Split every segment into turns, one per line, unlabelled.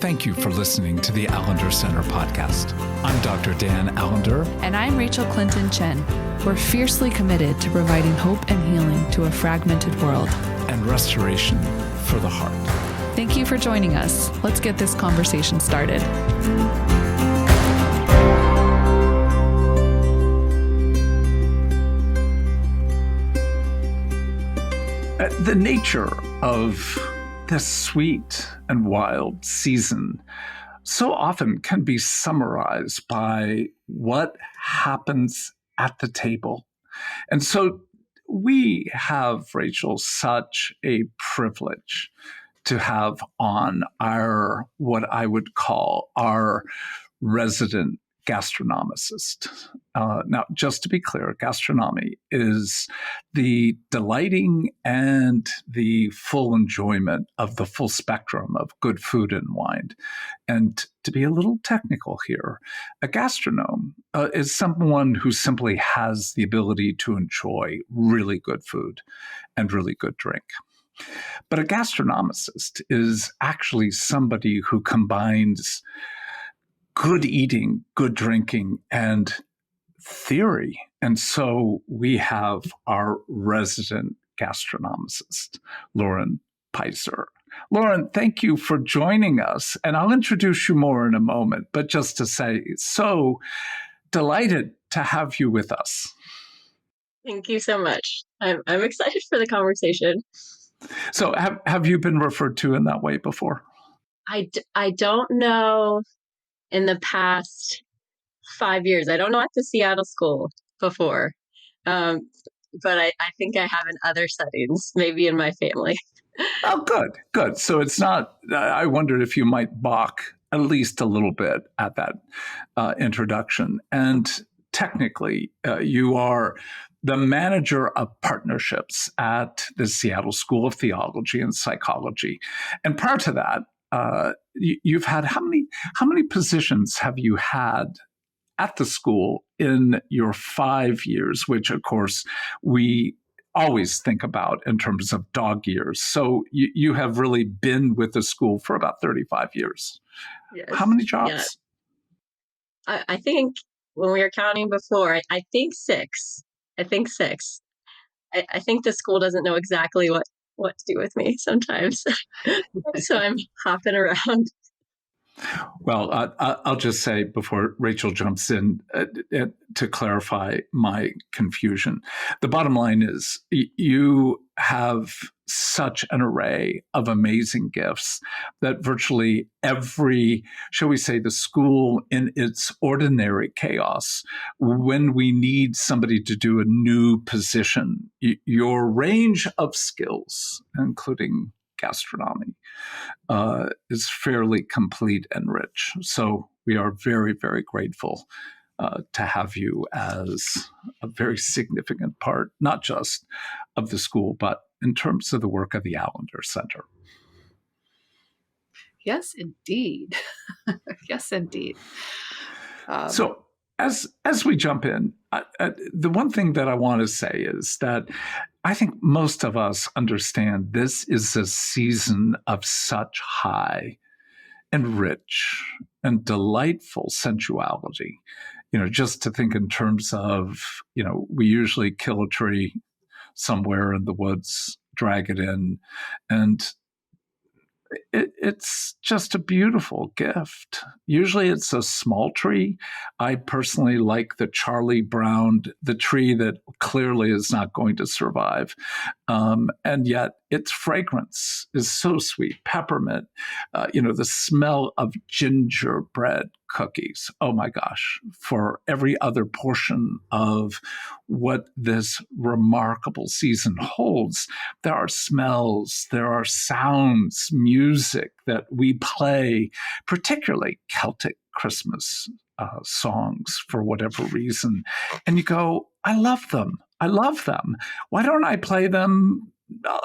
Thank you for listening to the Allender Center podcast. I'm Dr. Dan Allender.
And I'm Rachel Clinton Chen. We're fiercely committed to providing hope and healing to a fragmented world.
And restoration for the heart.
Thank you for joining us. Let's get this conversation started.
The nature of this sweet and wild season so often can be summarized by what happens at the table. And so we have, Rachel, such a privilege to have on our, what I would call our resident gastronomist. Now, just to be clear, gastronomy is the delighting and the full enjoyment of the full spectrum of good food and wine. And to be a little technical here, a gastronome is someone who simply has the ability to enjoy really good food and really good drink. But a gastronomist is actually somebody who combines good eating, good drinking, and theory. And so we have our resident gastronomist, Lauren Peiser. Lauren, thank you for joining us. And I'll introduce you more in a moment, but just to say, so delighted to have you with us.
Thank you so much. I'm excited for the conversation.
So have you been referred to in that way before?
I don't know. In the past 5 years, I don't know at the Seattle school before, but I think I have in other settings, maybe in my family.
Oh, good. So it's not, I wondered if you might balk at least a little bit at that introduction. And technically, you are the manager of partnerships at the Seattle School of Theology and Psychology. And prior to that, you've had how many positions have you had at the school in your 5 years, which of course we always think about in terms of dog years. So you have really been with the school for about 35 years.
Yes.
How many jobs?
Yeah. I think when we were counting before, I think six. I think the school doesn't know exactly what to do with me sometimes. So I'm hopping around.
Well, I'll just say before Rachel jumps in to clarify my confusion, the bottom line is you have such an array of amazing gifts that virtually every, shall we say, the school in its ordinary chaos, when we need somebody to do a new position, your range of skills, including gastronomy, is fairly complete and rich. So we are very, very grateful to have you as a very significant part, not just of the school, but in terms of the work of the Allender Center.
Yes, indeed. Yes, indeed.
So as we jump in, the one thing that I want to say is that I think most of us understand this is a season of such high and rich and delightful sensuality. Just to think in terms of, we usually kill a tree somewhere in the woods, drag it in, and it's just a beautiful gift. Usually it's a small tree. I personally like the Charlie Brown, the tree that clearly is not going to survive. And yet its fragrance is so sweet. Peppermint, the smell of gingerbread cookies. Oh my gosh. For every other portion of what this remarkable season holds, there are smells, there are sounds, music that we play, particularly Celtic Christmas songs for whatever reason. And you go, I love them. Why don't I play them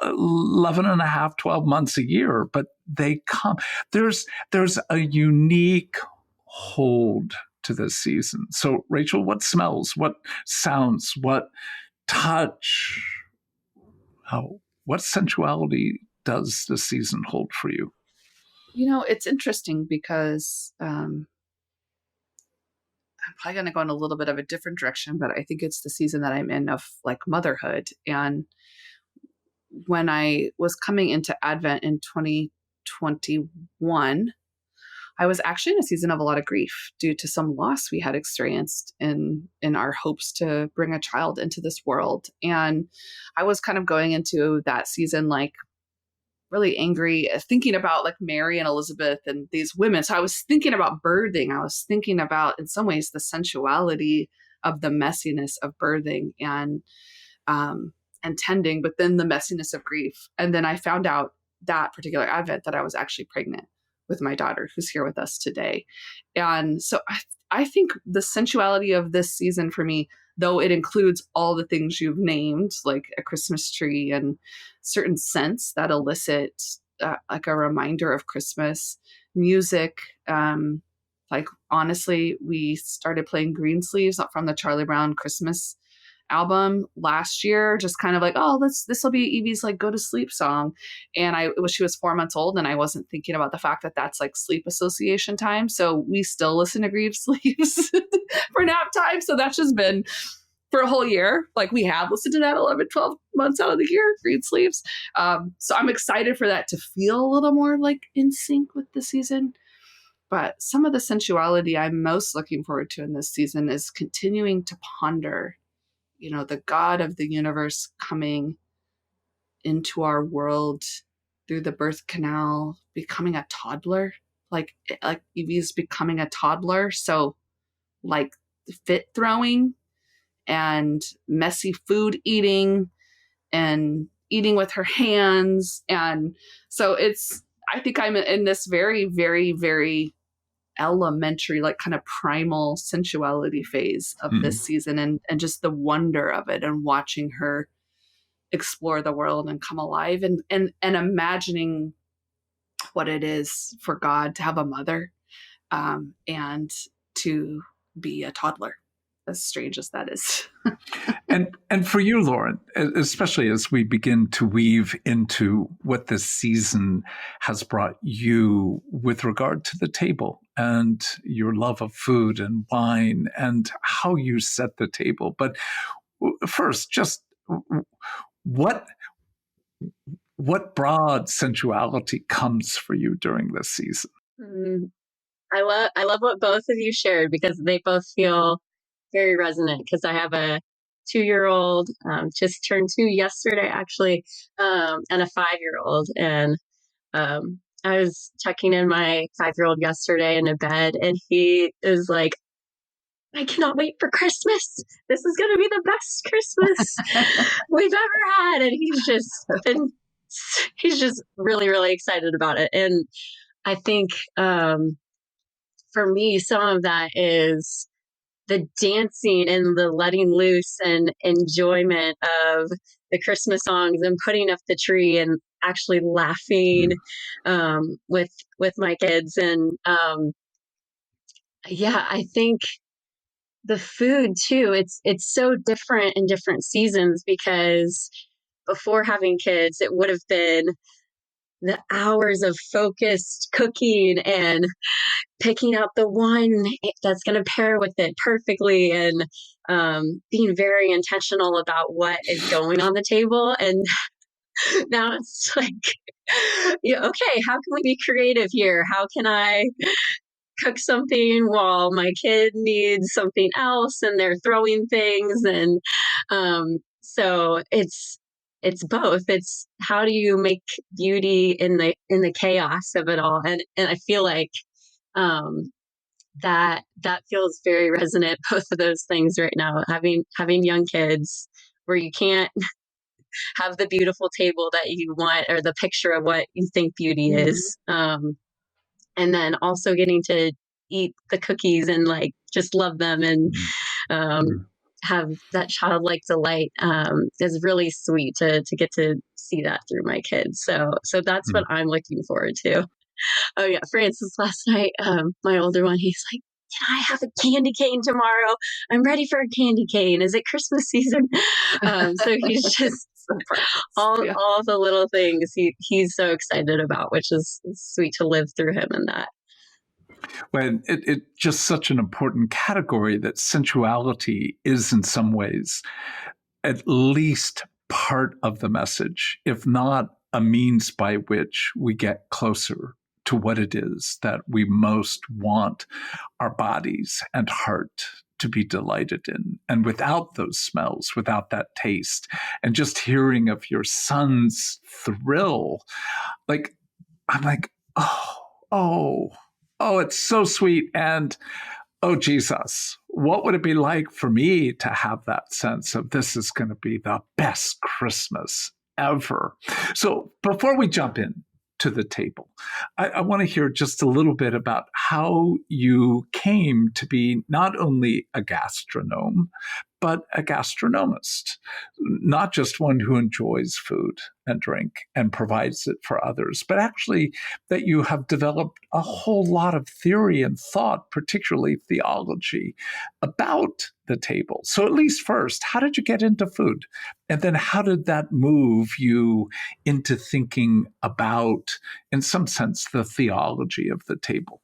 11 and a half, 12 months a year? But they come. There's a unique hold to this season. So, Rachel, what smells, what sounds, what touch, what sensuality does the season hold for you?
It's interesting because I'm probably going to go in a little bit of a different direction, but I think it's the season that I'm in of like motherhood. And when I was coming into Advent in 2021, I was actually in a season of a lot of grief due to some loss we had experienced in our hopes to bring a child into this world. And I was kind of going into that season like really angry, thinking about like Mary and Elizabeth and these women. So I was thinking about birthing. I was thinking about, in some ways, the sensuality of the messiness of birthing and tending, but then the messiness of grief. And then I found out that particular Advent that I was actually pregnant with my daughter, who's here with us today. And so I think the sensuality of this season for me, though it includes all the things you've named, like a Christmas tree and certain scents that elicit like a reminder of Christmas, music. Like honestly, we started playing Greensleeves from the Charlie Brown Christmas album last year, just kind of like, oh, this will be Evie's like go to sleep song. And she was 4 months old, and I wasn't thinking about the fact that that's like sleep association time. So we still listen to Greensleeves for nap time. So that's just been for a whole year. Like we have listened to that 11, 12 months out of the year, Greensleeves. So I'm excited for that to feel a little more like in sync with the season. But some of the sensuality I'm most looking forward to in this season is continuing to ponder the God of the universe coming into our world through the birth canal, becoming a toddler, like Evie's becoming a toddler. So like fit throwing and messy food eating and eating with her hands. And so I think I'm in this very, very, very elementary, like kind of primal sensuality phase of this season, and just the wonder of it, and watching her explore the world and come alive, and imagining what it is for God to have a mother, and to be a toddler, as strange as that is.
And for you, Lauren, especially as we begin to weave into what this season has brought you with regard to the table and your love of food and wine and how you set the table. But first, just what broad sensuality comes for you during this season?
I love what both of you shared, because they both feel very resonant, because I have a 2-year-old, just turned 2 yesterday, actually, and a 5-year-old. And I was checking in my 5-year-old yesterday in a bed, and he is like, I cannot wait for Christmas. This is going to be the best Christmas we've ever had. And he's just really, really excited about it. And I think for me, some of that is the dancing and the letting loose and enjoyment of the Christmas songs and putting up the tree and actually laughing with my kids. And I think the food too, it's so different in different seasons, because before having kids, it would have been the hours of focused cooking and picking out the one that's going to pair with it perfectly, and being very intentional about what is going on the table. And now it's like, okay, how can we be creative here? How can I cook something while my kid needs something else, and they're throwing things? And so it's both. It's how do you make beauty in the chaos of it all? And I feel like that feels very resonant, both of those things right now. Having young kids, where you can't have the beautiful table that you want, or the picture of what you think beauty is, and then also getting to eat the cookies and like just love them, and have that childlike delight, is really sweet to get to see that through my kids. So that's what I'm looking forward to. Oh yeah, Francis last night, my older one, he's like, can I have a candy cane tomorrow? I'm ready for a candy cane. Is it Christmas season? So he's just
the practice.
all the little things he's so excited about, which is sweet to live through him in that.
Well, it just such an important category that sensuality is in some ways at least part of the message, if not a means by which we get closer to what it is that we most want our bodies and heart to be delighted in. And without those smells, without that taste, and just hearing of your son's thrill, I'm like, oh, it's so sweet. And oh, Jesus, what would it be like for me to have that sense of this is going to be the best Christmas ever? So before we jump in to the table, I want to hear just a little bit about how you came to be not only a gastronome, but a gastronomist, not just one who enjoys food and drink and provides it for others, but actually that you have developed a whole lot of theory and thought, particularly theology, about the table. So at least first, how did you get into food? And then how did that move you into thinking about, in some sense, the theology of the table?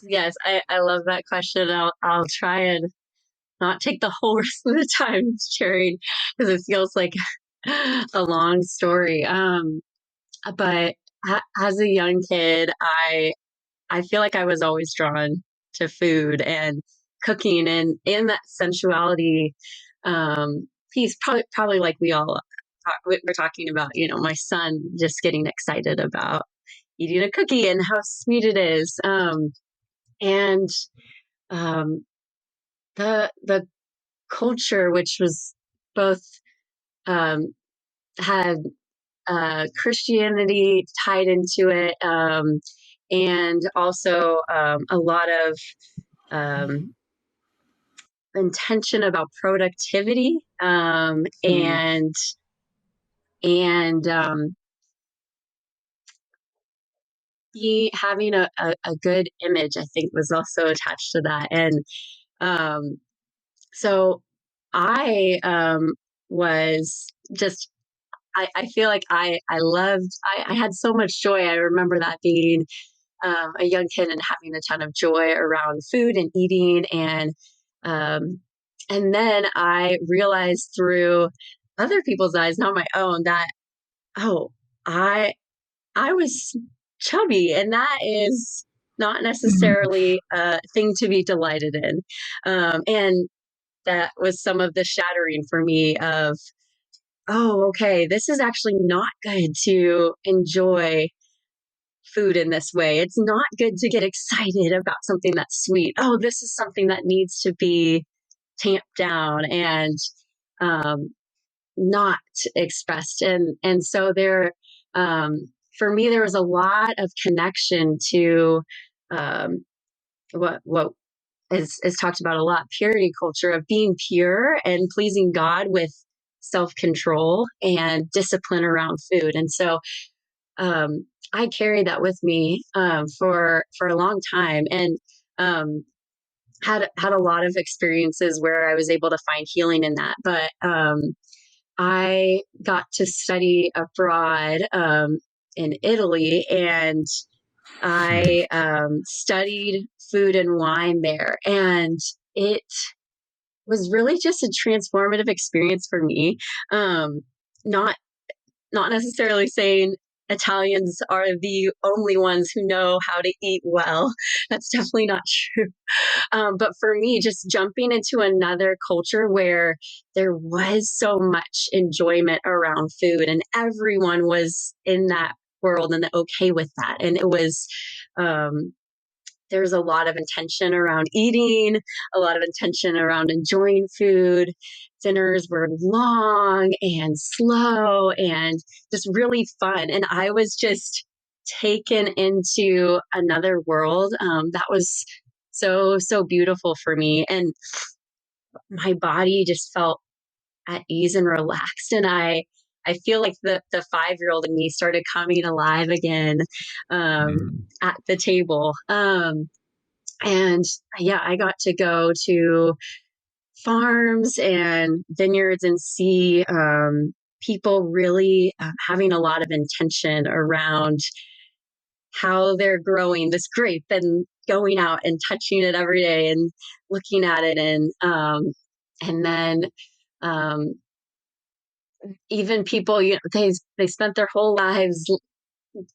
Yes, I love that question. I'll try and not take the whole rest of the time sharing, because it feels like a long story. But as a young kid, I feel like I was always drawn to food and cooking, and in that sensuality piece, probably like we're talking about, my son just getting excited about eating a cookie and how sweet it is. And um, the culture, which was both had Christianity tied into it, and also a lot of intention about productivity, and having a good image, I think, was also attached to that. And so I was just, I feel like I had so much joy. I remember that being a young kid and having a ton of joy around food and eating. And then I realized through other people's eyes, not my own, that, oh, I was chubby, and that is not necessarily a thing to be delighted in. And that was some of the shattering for me of, oh, okay, this is actually not good to enjoy food in this way. It's not good to get excited about something that's sweet. Oh, this is something that needs to be tamped down and not expressed. And so there, for me, there was a lot of connection to what is talked about a lot, purity culture, of being pure and pleasing God with self-control and discipline around food. And so I carried that with me for a long time, and had a lot of experiences where I was able to find healing in that. But I got to study abroad in Italy, and I studied food and wine there, and it was really just a transformative experience for me. Not necessarily saying Italians are the only ones who know how to eat well. That's definitely not true. But for me, just jumping into another culture where there was so much enjoyment around food and everyone was in that world and okay with that. And it was, there's a lot of intention around eating, a lot of intention around enjoying food. Dinners were long and slow and just really fun. And I was just taken into another world that was so beautiful for me. And my body just felt at ease and relaxed. And I feel like the 5-year-old in me started coming alive again at the table. And yeah, I got to go to farms and vineyards and see people really having a lot of intention around how they're growing this grape and going out and touching it every day and looking at it. And then even people, they spent their whole lives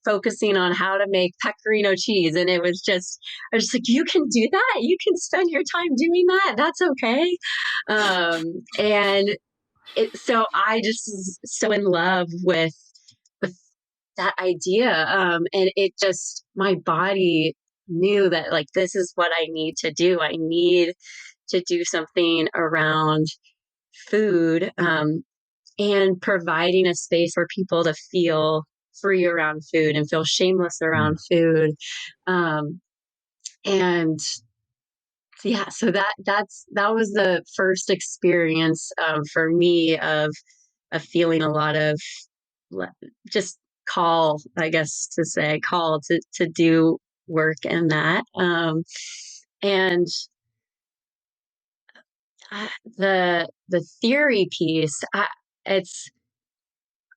focusing on how to make pecorino cheese. And I was just like, you can do that. You can spend your time doing that. That's okay. So I just was so in love with that idea. And it just, my body knew that like, this is what I need to do. I need to do something around food, and providing a space for people to feel free around food and feel shameless around food. And yeah, so that was the first experience for me of feeling a lot of just call, I guess to say, call to do work in that. And the theory piece,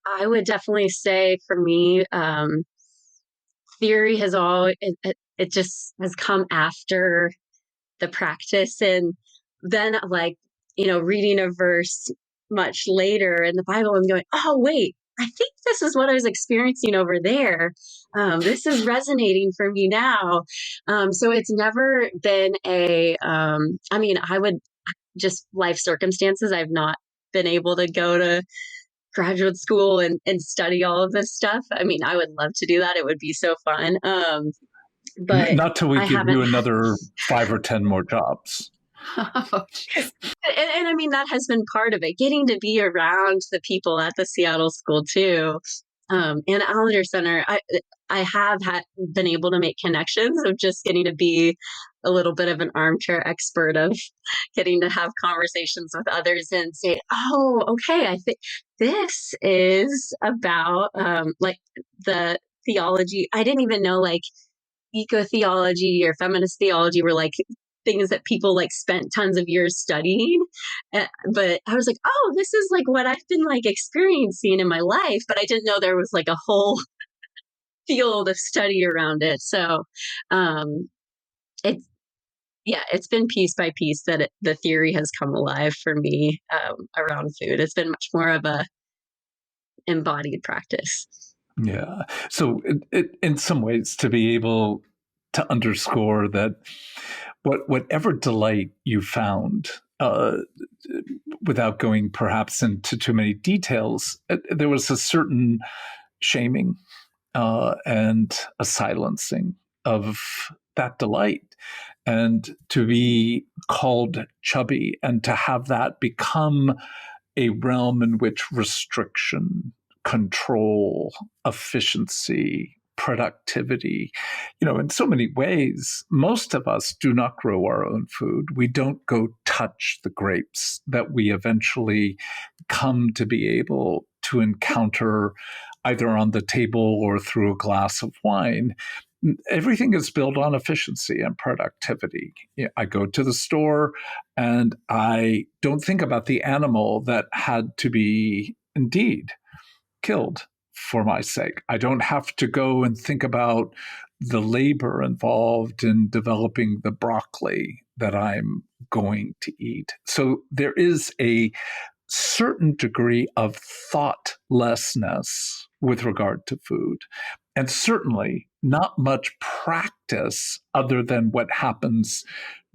I would definitely say for me, theory has always, it just has come after the practice. And then like, reading a verse much later in the Bible and going, oh, wait, I think this is what I was experiencing over there. This is resonating for me now. So it's never been I would just life circumstances. I've not been able to go to graduate school and study all of this stuff. I mean, I would love to do that. It would be so fun. But
Not till we
I
give
haven't.
you another 5 or 10 more jobs.
And I mean, that has been part of it, getting to be around the people at the Seattle School too. And Allender Center, I have been able to make connections of just getting to be a little bit of an armchair expert of getting to have conversations with others and say, oh, okay, I think this is about like the theology. I didn't even know like eco-theology or feminist theology were like things that people like spent tons of years studying. But I was like, oh, this is like what I've been like experiencing in my life. But I didn't know there was like a whole field of study around it. So it's been piece by piece that the theory has come alive for me around food. It's been much more of a embodied practice.
Yeah. So in some ways, to be able to underscore that whatever delight you found, without going perhaps into too many details, there was a certain shaming and a silencing of that delight. And to be called chubby and to have that become a realm in which restriction, control, efficiency, productivity, in so many ways, most of us do not grow our own food. We don't go touch the grapes that we eventually come to be able to encounter either on the table or through a glass of wine. Everything is built on efficiency and productivity. I go to the store and I don't think about the animal that had to be indeed killed for my sake. I don't have to go and think about the labor involved in developing the broccoli that I'm going to eat. So there is a certain degree of thoughtlessness with regard to food, and certainly not much practice other than what happens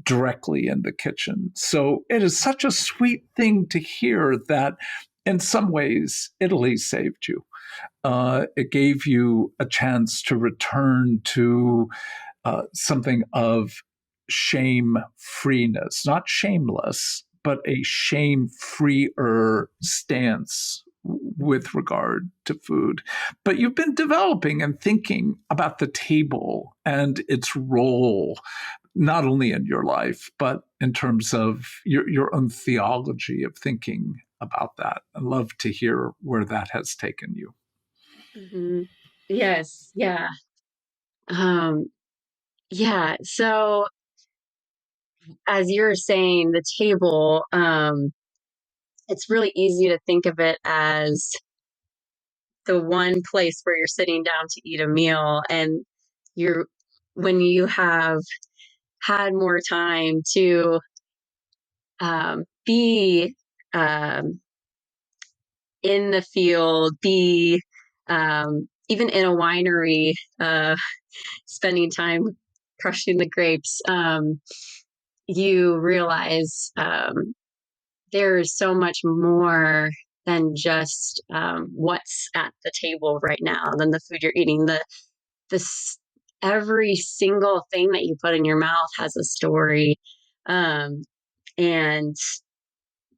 directly in the kitchen. So it is such a sweet thing to hear that in some ways Italy saved you. It gave you a chance to return to something of shame freeness, not shameless, but a shame freer stance with regard to food. But you've been developing and thinking about the table and its role, not only in your life, but in terms of your own theology of thinking about that. I'd love to hear where that has taken you.
Mm-hmm. Yes. Yeah. Yeah. So as you're saying, the table, it's really easy to think of it as the one place where you're sitting down to eat a meal, and when you have had more time to be in the field, be even in a winery, spending time crushing the grapes, you realize there's so much more than just what's at the table right now, than the food you're eating. This every single thing that you put in your mouth has a story, and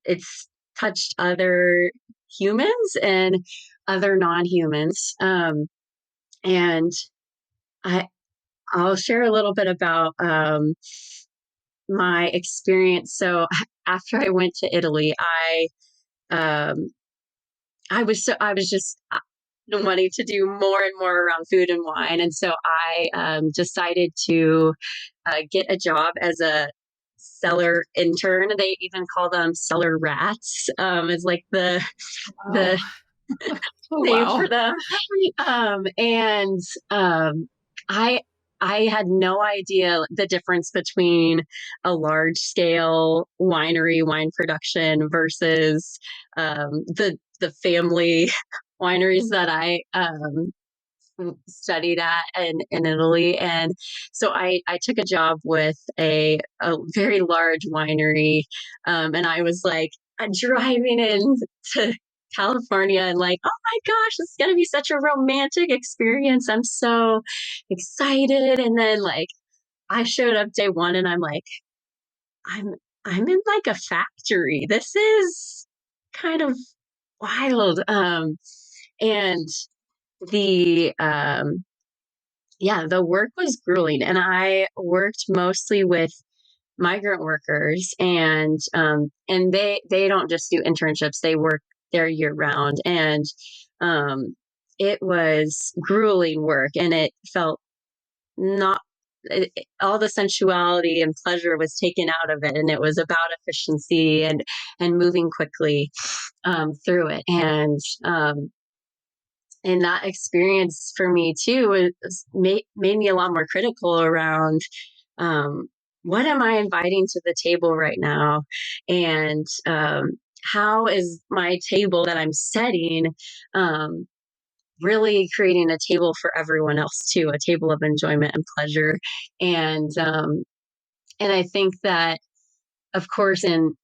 it's touched other humans and other non-humans. And I'll share a little bit about my experience. So after I went to Italy, I was just wanting to do more and more around food and wine, and so I decided to get a job as a cellar intern. They even call them cellar rats. Is like the
Wow.
name
Wow.
for them. And I I had no idea the difference between a large scale winery wine production versus the family wineries that I studied at in Italy. And so I took a job with a very large winery. And I was like driving into California and like, oh my gosh, this is going to be such a romantic experience. I'm so excited. And then like I showed up day one and I'm like, I'm, I'm in like a factory. This is kind of wild. And the, yeah, the work was grueling, and I worked mostly with migrant workers, and they don't just do internships; they work there year round, and um, it was grueling work, and it felt not. All the sensuality and pleasure was taken out of it, and it was about efficiency and moving quickly through it, and that experience for me too made me a lot more critical around um, what am I inviting to the table right now, and how is my table that I'm setting um, really creating a table for everyone else too, a table of enjoyment and pleasure, and I think that of course in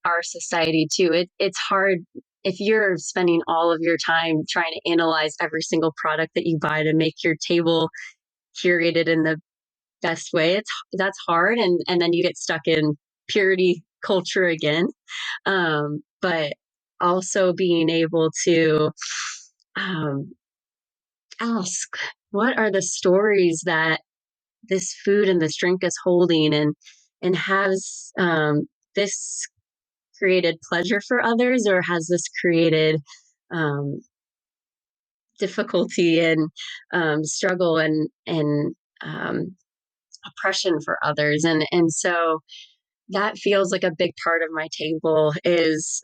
our society too, it's hard if you're spending all of your time trying to analyze every single product that you buy to make your table curated in the best way. That's hard, and then you get stuck in purity culture again. But also being able to um, ask, what are the stories that this food and this drink is holding, and has this created pleasure for others, or has this created um, difficulty and struggle and oppression for others? And so that feels like a big part of my table is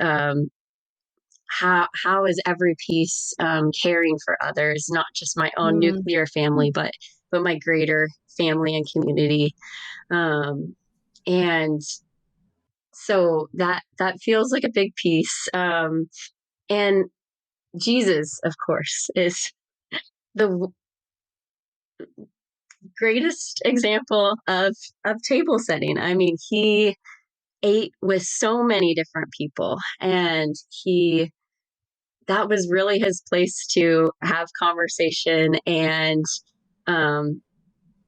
how is every piece caring for others, not just my own
Mm.
nuclear family, but my greater family and community. And so that feels like a big piece. And Jesus, of course, is the greatest example of table setting. I mean, he ate with so many different people, and he that was really his place to have conversation and um,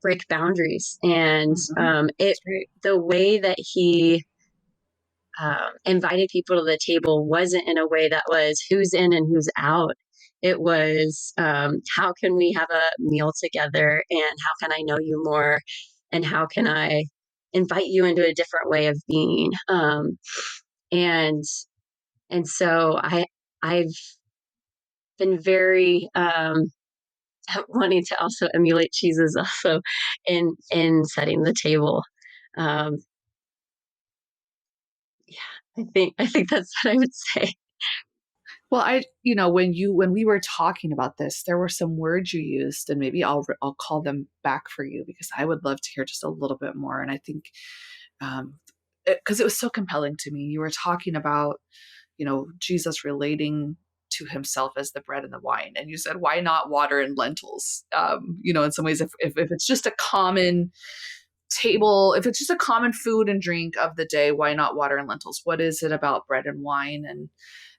break boundaries. And it
Right.
the way that he invited people to the table wasn't in a way that was who's in and who's out. It was how can we have a meal together, and how can I know you more, and how can I invite you into a different way of being. And and so I've been very wanting to also emulate cheeses also in setting the table. Um, I think that's what I would say.
Well, when we were talking about this, there were some words you used, and maybe I'll call them back for you because I would love to hear just a little bit more. And I think, because it was so compelling to me, you were talking about, Jesus relating to himself as the bread and the wine, and you said, why not water and lentils? In some ways, if it's just a common table, if it's just a common food and drink of the day, why not water and lentils? What is it about bread and wine?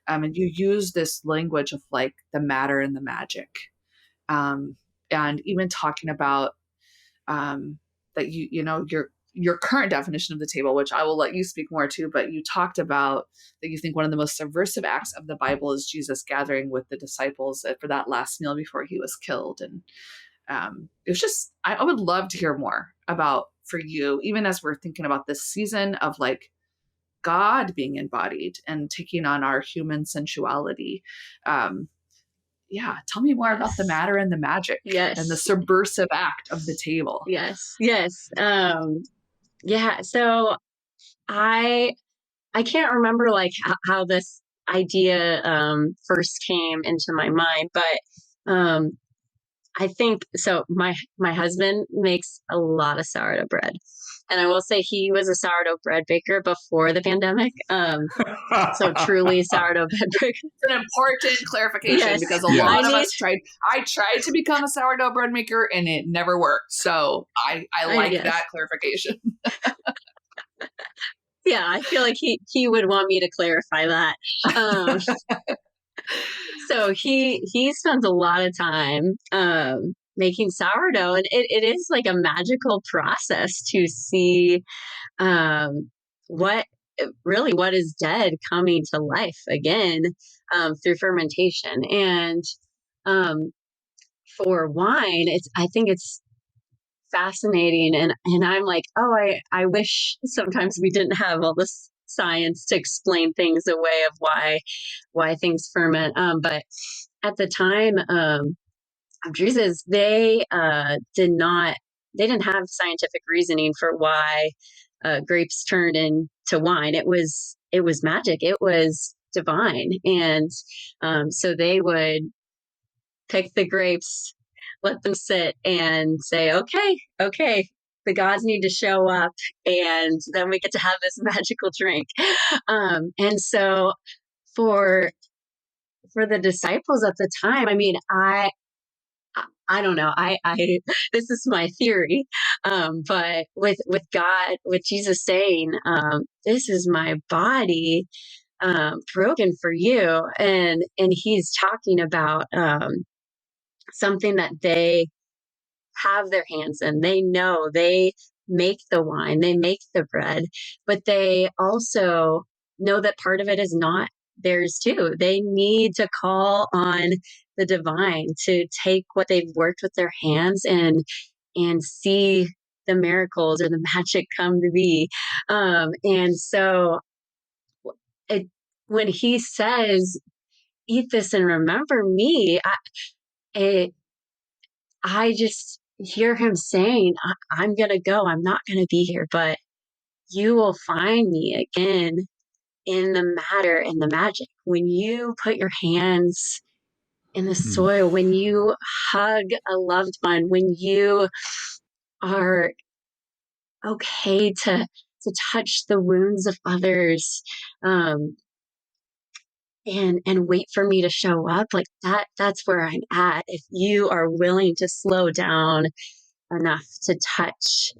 And you use this language of like the matter and the magic, and even talking about that your current definition of the table, which I will let you speak more to, but you talked about that you think one of the most subversive acts of the Bible is Jesus gathering with the disciples for that last meal before he was killed. And it was just, I would love to hear more about, for you, even as we're thinking about this season of like God being embodied and taking on our human sensuality. Tell me more about the matter and the magic, and the subversive act of the table.
Yes. So I can't remember like how this idea first came into my mind, but I think so. My husband makes a lot of sourdough bread, and I will say he was a sourdough bread baker before the pandemic. So truly sourdough bread baker.
It's an important clarification because a lot of us tried. I tried to become a sourdough bread maker, and it never worked. So I like that clarification.
Yeah, I feel like he would want me to clarify that. So he spends a lot of time making sourdough, and it is like a magical process to see what is dead coming to life again through fermentation. And for wine, I think it's fascinating, and I'm like, I wish sometimes we didn't have all this science to explain things away of why things ferment. But at the time of Jesus, they didn't have scientific reasoning for why grapes turned into wine. It was magic. It was divine. And so they would pick the grapes, let them sit, and say, okay, the gods need to show up, and then we get to have this magical drink. And so for the disciples at the time, I mean, I don't know. I this is my theory, but with God, with Jesus saying, "This is my body, broken for you," and he's talking about something that they have their hands in. They know they make the wine, they make the bread, but they also know that part of it is not theirs too. They need to call on the divine to take what they've worked with their hands and see the miracles or the magic come to be. And so when he says, "Eat this and remember me," I just hear him saying, I'm going to go. I'm not going to be here, but you will find me again in the matter and the magic. When you put your hands in the soil, when you hug a loved one, when you are okay to touch the wounds of others, and wait for me to show up, like that's where I'm at. If you are willing to slow down enough to touch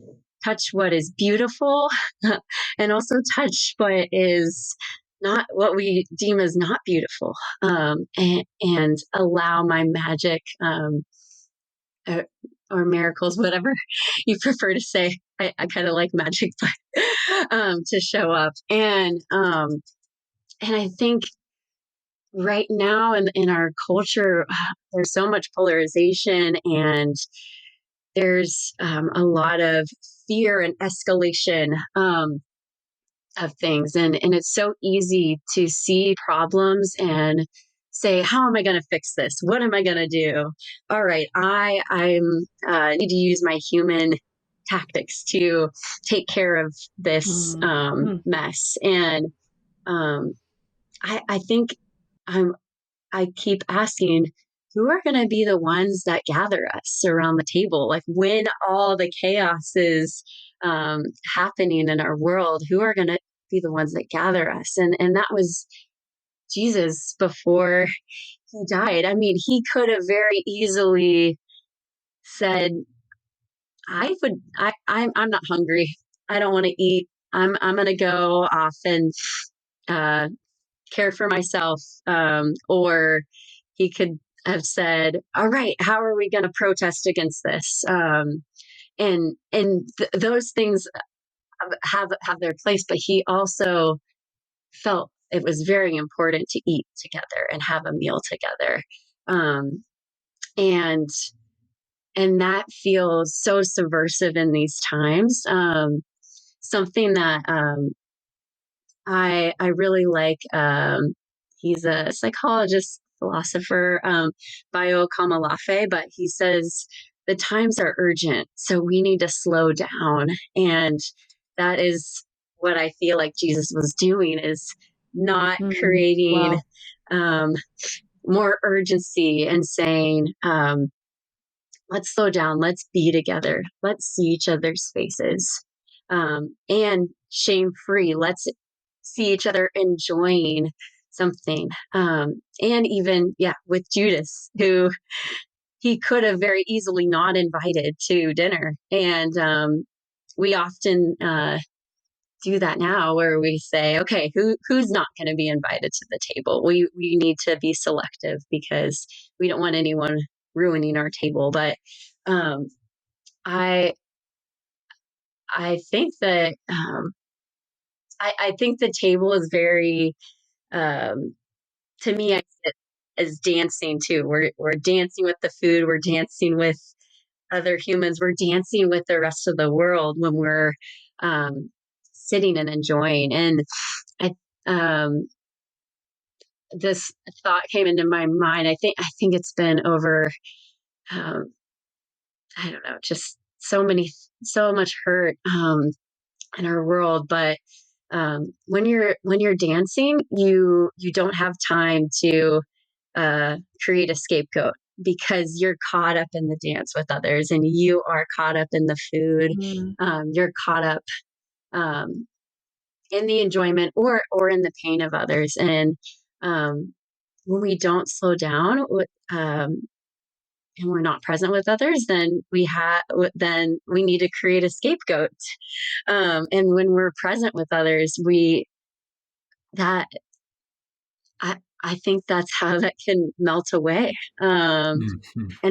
what is beautiful and also touch what is not, what we deem as not beautiful, and allow my magic or miracles, whatever you prefer to say. I kind of like magic, but to show up. And I think right now in our culture, there's so much polarization, and there's a lot of fear and escalation of things. And it's so easy to see problems and say, how am I going to fix this? What am I going to do? All right, I need to use my human tactics to take care of this mess. And I think I keep asking, who are going to be the ones that gather us around the table? Like when all the chaos is happening in our world, who are going to be the ones that gather us? And that was Jesus before he died. I mean, he could have very easily said, I'm not hungry. I don't want to eat. I'm going to go off and uh, care for myself. Or he could have said, all right, how are we going to protest against this? Those things have their place, but he also felt it was very important to eat together and have a meal together. Um, and and that feels so subversive in these times. Something that I really like. He's a psychologist, philosopher, Bayo Kamalafe, but he says the times are urgent, so we need to slow down. And that is what I feel like Jesus was doing, is not creating more urgency and saying, let's slow down, let's be together, let's see each other's faces, and shame free. Let's see each other enjoying something. And even, with Judas, who he could have very easily not invited to dinner. And we often do that now, where we say, okay, who's not going to be invited to the table? We need to be selective because we don't want anyone ruining our table. But I think that I think the table is very, to me, I see it as dancing too. We're dancing with the food. We're dancing with other humans. We're dancing with the rest of the world when we're sitting and enjoying. And this thought came into my mind. I think it's been over, I don't know, just so much hurt in our world. But when you're dancing, you don't have time to create a scapegoat, because you're caught up in the dance with others, and you are caught up in the food. You're caught up in the enjoyment or in the pain of others. And when we don't slow down, and we're not present with others, then we need to create a scapegoat. And when we're present with others, I think that's how that can melt away. And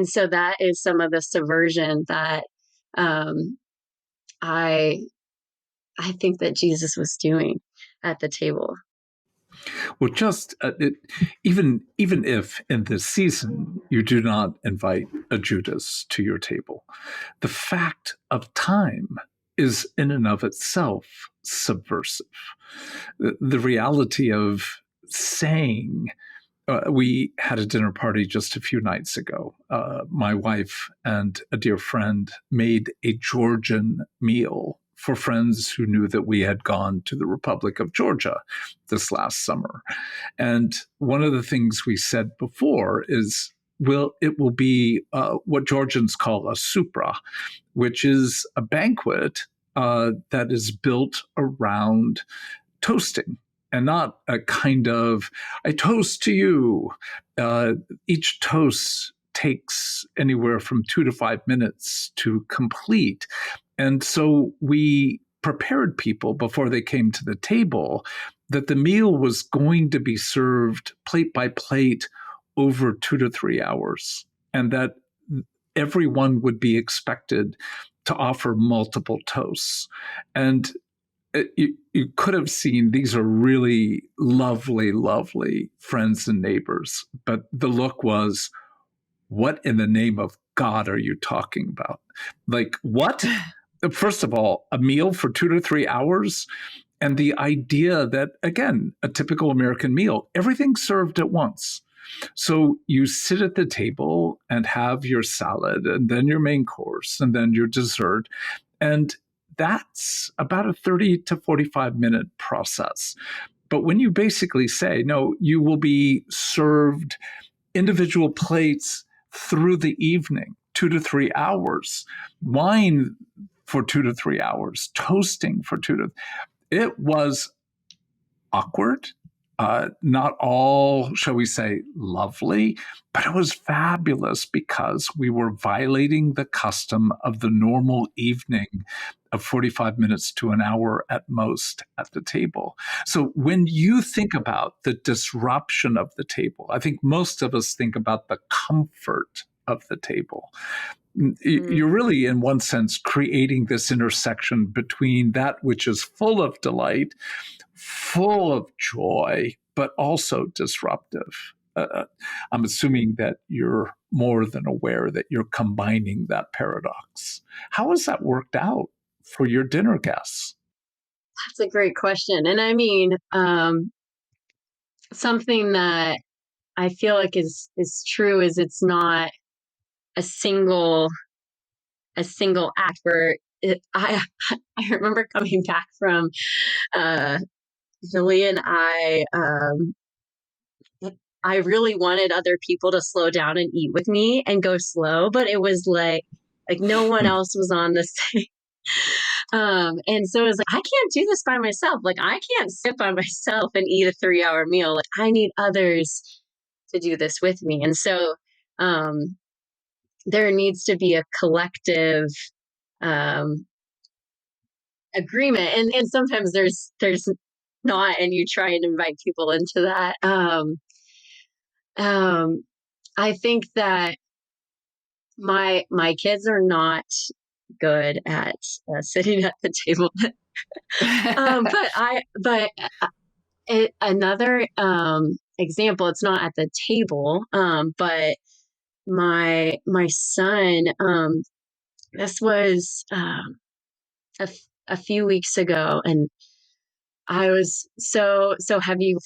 so that is some of the subversion that I think that Jesus was doing at the table.
Well, just even if in this season you do not invite a Judas to your table, the fact of time is in and of itself subversive. The reality of saying, we had a dinner party just a few nights ago. My wife and a dear friend made a Georgian meal for friends who knew that we had gone to the Republic of Georgia this last summer. And one of the things we said before is, it will be what Georgians call a supra, which is a banquet that is built around toasting, and not a kind of, I toast to you. Each toast takes anywhere from 2 to 5 minutes to complete. And so we prepared people before they came to the table that the meal was going to be served plate by plate over 2 to 3 hours, and that everyone would be expected to offer multiple toasts. And you could have seen these are really lovely, lovely friends and neighbors. But the look was, what in the name of God are you talking about? Like, what? First of all, a meal for 2 to 3 hours? And the idea that, again, a typical American meal, everything's served at once. So you sit at the table and have your salad, and then your main course, and then your dessert. And that's about a 30 to 45 minute process. But when you basically say, no, you will be served individual plates through the evening, 2 to 3 hours, wine for 2 to 3 hours, toasting for it was awkward. Not all, shall we say, lovely, but it was fabulous because we were violating the custom of the normal evening of 45 minutes to an hour at most at the table. So when you think about the disruption of the table, I think most of us think about the comfort of the table. You're really, in one sense, creating this intersection between that which is full of delight, full of joy, but also disruptive. I'm assuming that you're more than aware that you're combining that paradox. How has that worked out for your dinner guests?
That's a great question. And I mean, something that I feel like is true is it's not a single act where I remember coming back from Philly, and I really wanted other people to slow down and eat with me and go slow, but it was like no one else was on the same. And so it was like, I can't do this by myself. Like, I can't sit by myself and eat a 3-hour meal. Like, I need others to do this with me. And so, there needs to be a collective, agreement. And sometimes there's not, and you try and invite people into that. I think that my kids are not good at sitting at the table. Another example, it's not at the table, but my son, this was a few weeks ago, and I was so heavy with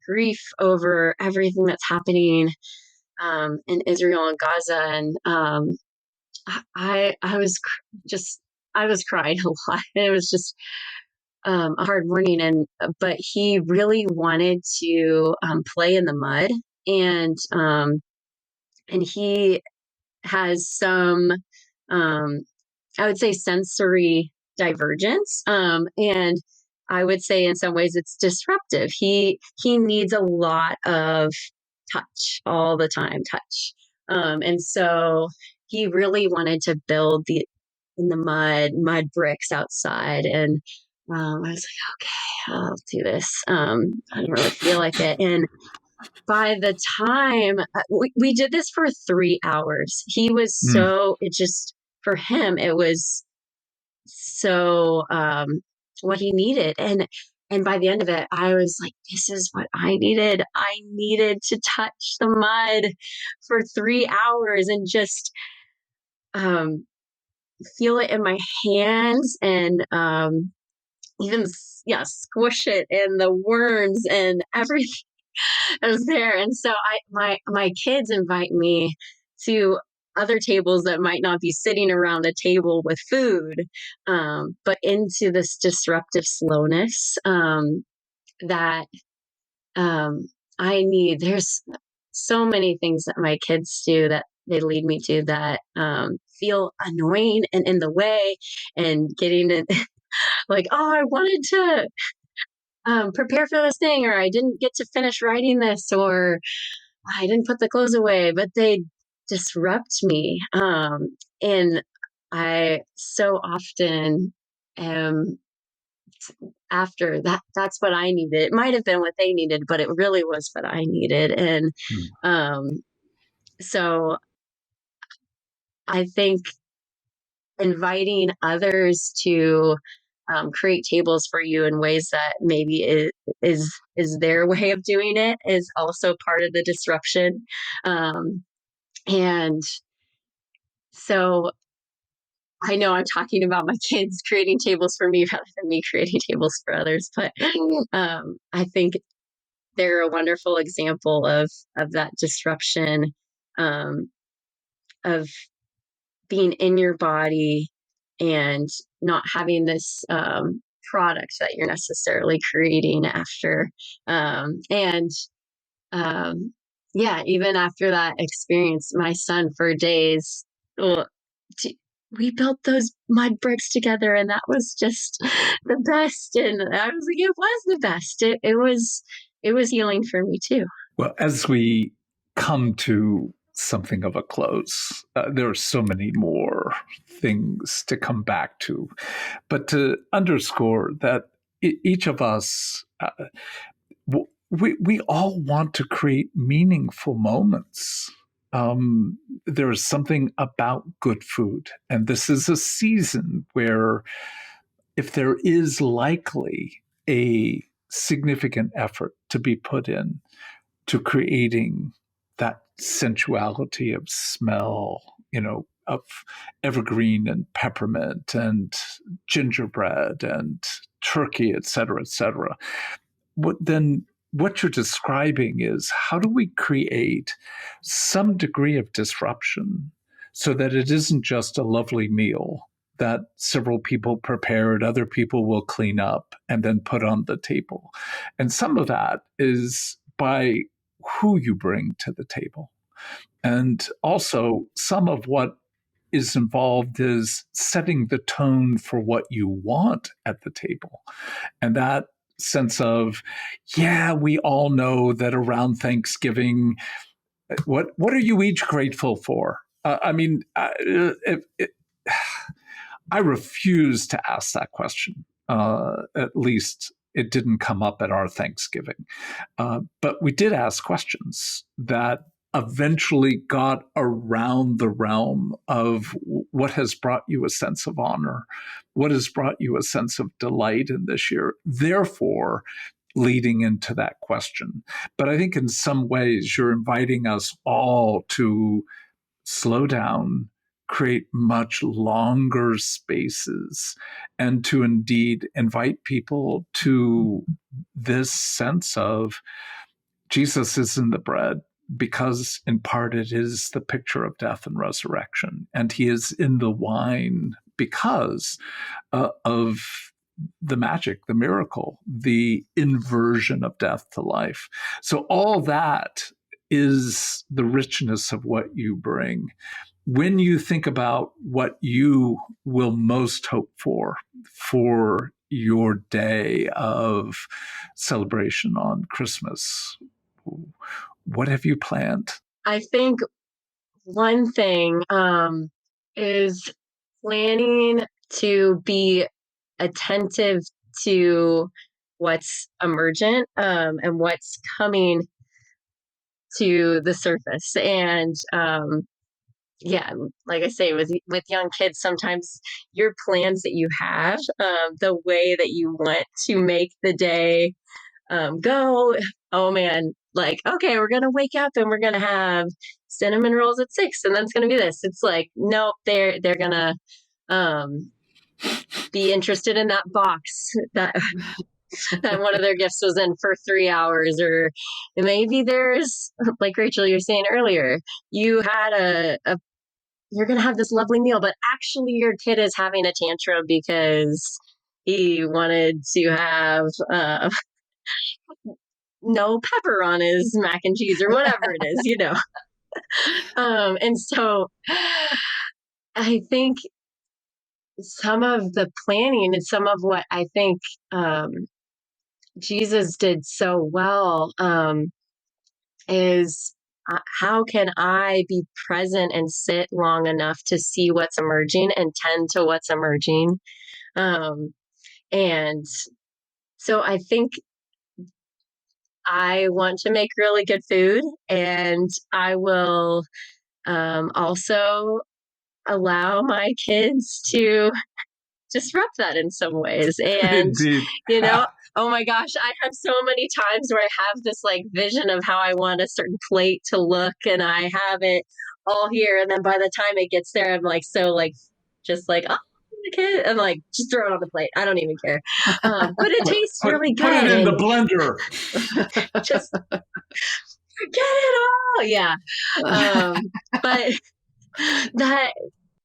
grief over everything that's happening in Israel and Gaza, and I was crying a lot. It was just a hard morning, but he really wanted to play in the mud, and he has some, I would say, sensory divergence, and I would say in some ways it's disruptive. He needs a lot of touch all the time, and so he really wanted to build in the mud bricks outside, and I was like, okay, I'll do this. I don't really feel like it, and by the time we did this for 3 hours, he was it just, for him, it was so what he needed. And by the end of it, I was like, this is what I needed. I needed to touch the mud for 3 hours and just feel it in my hands, and even squish it, and the worms and everything is there. And so my kids invite me to other tables that might not be sitting around a table with food, but into this disruptive slowness that I need. There's so many things that my kids do that they lead me to that feel annoying and in the way, and getting it like, oh, I wanted to prepare for this thing, or I didn't get to finish writing this, or I didn't put the clothes away, but they disrupt me. And I so often am after that's what I needed. It might have been what they needed, but it really was what I needed. And so I think inviting others to create tables for you in ways that maybe is their way of doing it is also part of the disruption. And so I know I'm talking about my kids creating tables for me rather than me creating tables for others, but I think they're a wonderful example of that disruption, of being in your body and not having this product that you're necessarily creating after. Yeah, even after that experience, my son for days, well, we built those mud bricks together, and that was just the best. And I was like, it was the best. It was healing for me too.
Well, as we come to something of a close, there are so many more things to come back to, but to underscore that each of us, we all want to create meaningful moments. There is something about good food, and this is a season where, if there is likely a significant effort to be put in to creating that sensuality of smell, of evergreen and peppermint and gingerbread and turkey, et cetera, what you're describing is, how do we create some degree of disruption so that it isn't just a lovely meal that several people prepared, other people will clean up and then put on the table. And some of that is by who you bring to the table. And also, some of what is involved is setting the tone for what you want at the table. And that sense of, yeah, we all know that around Thanksgiving, what are you each grateful for? I refuse to ask that question. At least it didn't come up at our Thanksgiving. But we did ask questions that eventually got around the realm of what has brought you a sense of honor, what has brought you a sense of delight in this year, therefore leading into that question. But I think in some ways you're inviting us all to slow down, create much longer spaces, and to indeed invite people to this sense of Jesus is in the bread, because in part it is the picture of death and resurrection, and he is in the wine because of the magic, the miracle, the inversion of death to life. So all that is the richness of what you bring. When you think about what you will most hope for your day of celebration on Christmas, what have you planned?
I think one thing is planning to be attentive to what's emergent and what's coming to the surface. And yeah, like I say, with young kids, sometimes your plans that you have, the way that you want to make the day go, oh man, like, okay, we're gonna wake up and we're gonna have cinnamon rolls at 6, and then it's gonna be this. It's like, nope, they're gonna be interested in that box that that one of their gifts was in for 3 hours. Or maybe there's, like Rachel, you were saying earlier, you had you're going to have this lovely meal, but actually your kid is having a tantrum because he wanted to have no pepper on his mac and cheese or whatever it is, and so I think some of the planning and some of what I think Jesus did so well is how can I be present and sit long enough to see what's emerging and tend to what's emerging? And so I think I want to make really good food, and I will also allow my kids to disrupt that in some ways. And,
Indeed.
Oh my gosh, I have so many times where I have this like vision of how I want a certain plate to look, and I have it all here. And then by the time it gets there, I'm like, just like, oh, kid, and like, just throw it on the plate. I don't even care. But it tastes really good.
Put it in the blender.
Just forget it all. Yeah.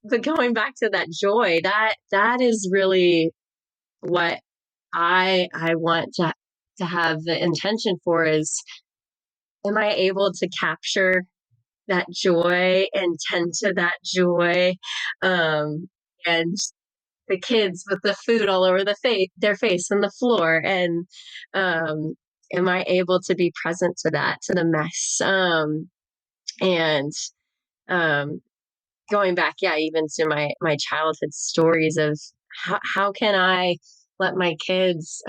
But going back to that joy, that is really what I want to have the intention for is, am I able to capture that joy and tend to that joy? And the kids with the food all over their face and the floor. And am I able to be present to that, to the mess? And going back, even to my childhood stories of how can I let my kids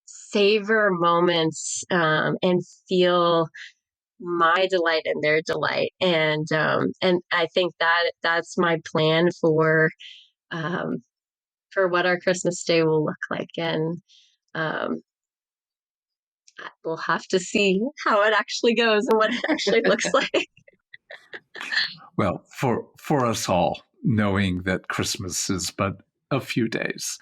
savor moments and feel my delight and their delight. And I think that's my plan for what our Christmas Day will look like. And we'll have to see how it actually goes and what it actually looks like.
Well, for us all, knowing that Christmas is but a few days,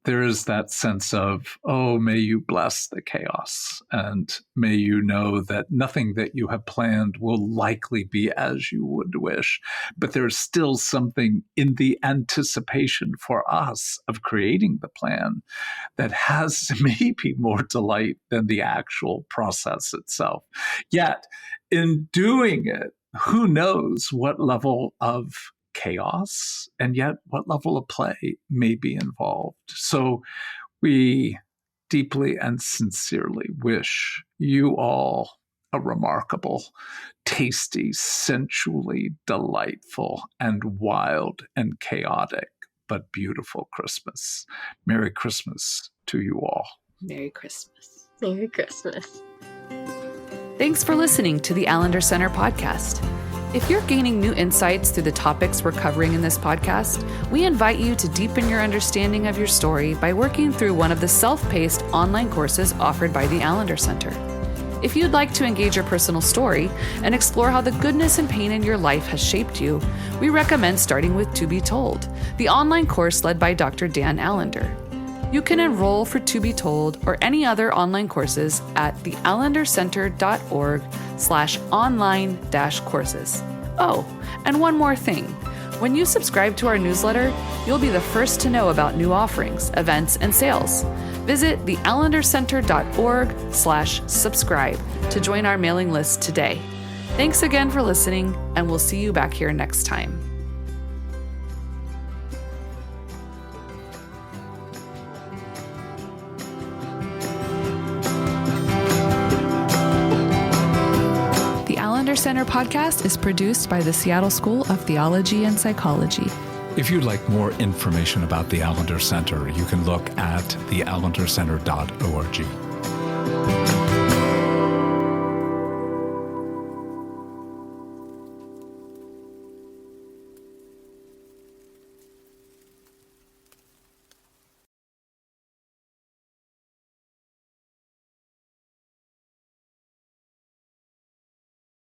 there is that sense of, oh, may you bless the chaos, and may you know that nothing that you have planned will likely be as you would wish. But there's still something in the anticipation for us of creating the plan that has maybe more delight than the actual process itself. Yet, in doing it, who knows what level of chaos and yet what level of play may be involved. So we deeply and sincerely wish you all a remarkable, tasty, sensually delightful, and wild and chaotic, but beautiful Christmas. Merry Christmas to you all.
Merry Christmas.
Merry Christmas.
Thanks for listening to the Allender Center podcast. If you're gaining new insights through the topics we're covering in this podcast, we invite you to deepen your understanding of your story by working through one of the self-paced online courses offered by the Allender Center. If you'd like to engage your personal story and explore how the goodness and pain in your life has shaped you, we recommend starting with To Be Told, the online course led by Dr. Dan Allender. You can enroll for To Be Told or any other online courses at theallendercenter.org/online-courses. Oh, and one more thing. When you subscribe to our newsletter, you'll be the first to know about new offerings, events, and sales. Visit theallendercenter.org/subscribe to join our mailing list today. Thanks again for listening, and we'll see you back here next time. The Allender Center podcast is produced by the Seattle School of Theology and Psychology.
If you'd like more information about the Allender Center, you can look at theallendercenter.org.